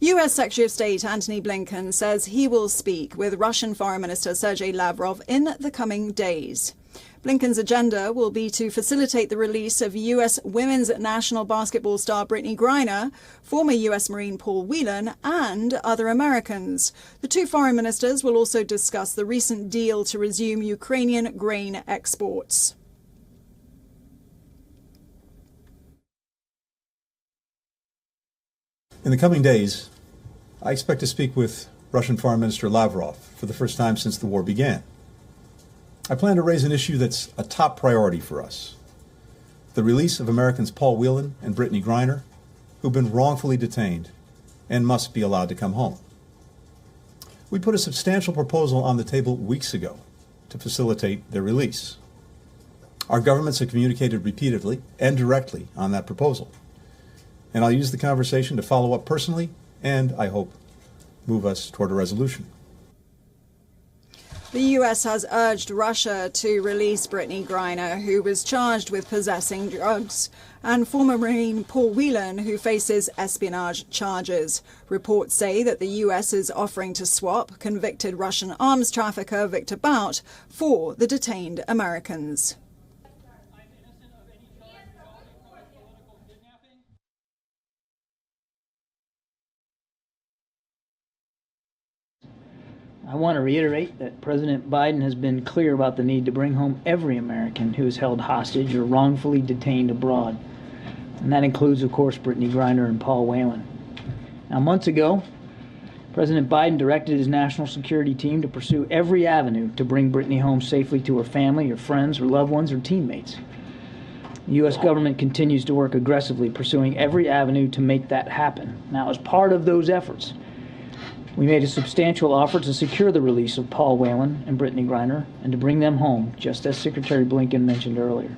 US Secretary of State Antony Blinken says he will speak with Russian Foreign Minister Sergey Lavrov in the coming days. Blinken's agenda will be to facilitate the release of US women's national basketball star Brittany Griner, former US Marine Paul Whelan, and other Americans. The two foreign ministers will also discuss the recent deal to resume Ukrainian grain exports. In the coming days, I expect to speak with Russian Foreign Minister Lavrov for the first time since the war began. I plan to raise an issue that's a top priority for us: the release of Americans Paul Whelan and Brittany Griner, who've been wrongfully detained and must be allowed to come home. We put a substantial proposal on the table weeks ago to facilitate their release. Our governments have communicated repeatedly and directly on that proposal, and I'll use the conversation to follow up personally and, I hope, move us toward a resolution. The US has urged Russia to release Brittany Griner, who was charged with possessing drugs, and former Marine Paul Whelan, who faces espionage charges. Reports say that the US is offering to swap convicted Russian arms trafficker Victor Bout for the detained Americans. I want to reiterate that President Biden has been clear about the need to bring home every American who is held hostage or wrongfully detained abroad. And that includes, of course, Brittany Griner and Paul Whelan. Now, months ago, President Biden directed his national security team to pursue every avenue to bring Brittany home safely to her family, her friends, her loved ones, or teammates. The U.S. government continues to work aggressively, pursuing every avenue to make that happen. Now, as part of those efforts, we made a substantial offer to secure the release of Paul Whelan and Brittany Griner and to bring them home, just as Secretary Blinken mentioned earlier.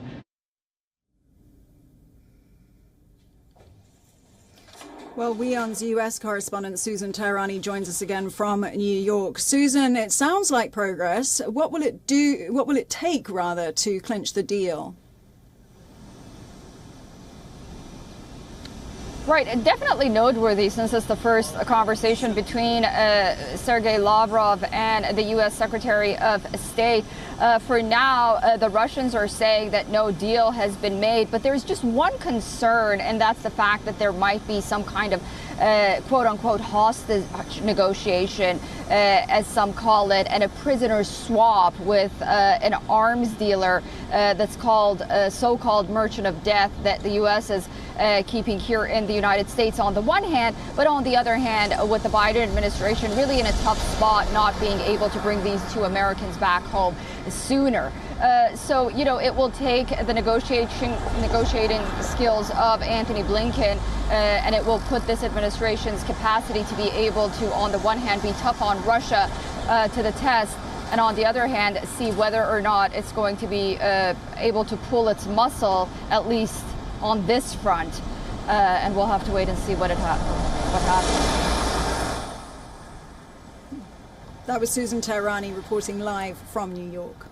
Well, WION's US correspondent Susan Teherani joins us again from New York. Susan, it sounds like progress. What will it take, rather, to clinch the deal? Right, definitely noteworthy, since it's the first conversation between Sergey Lavrov and the U.S. Secretary of State. For now, the Russians are saying that no deal has been made, but there's just one concern, and that's the fact that there might be some kind of quote-unquote hostage negotiation, as some call it, and a prisoner swap with an arms dealer that's called so-called merchant of death that the U.S. is keeping here in the United States on the one hand, but on the other hand, with the Biden administration really in a tough spot, not being able to bring these two Americans back home sooner. So, you know, it will take the negotiating skills of Antony Blinken, and it will put this administration's capacity to be able to, on the one hand, be tough on Russia to the test, and on the other hand, see whether or not it's going to be able to pull its muscle, at least on this front. And we'll have to wait and see what happens. That was Susan Teherani reporting live from New York.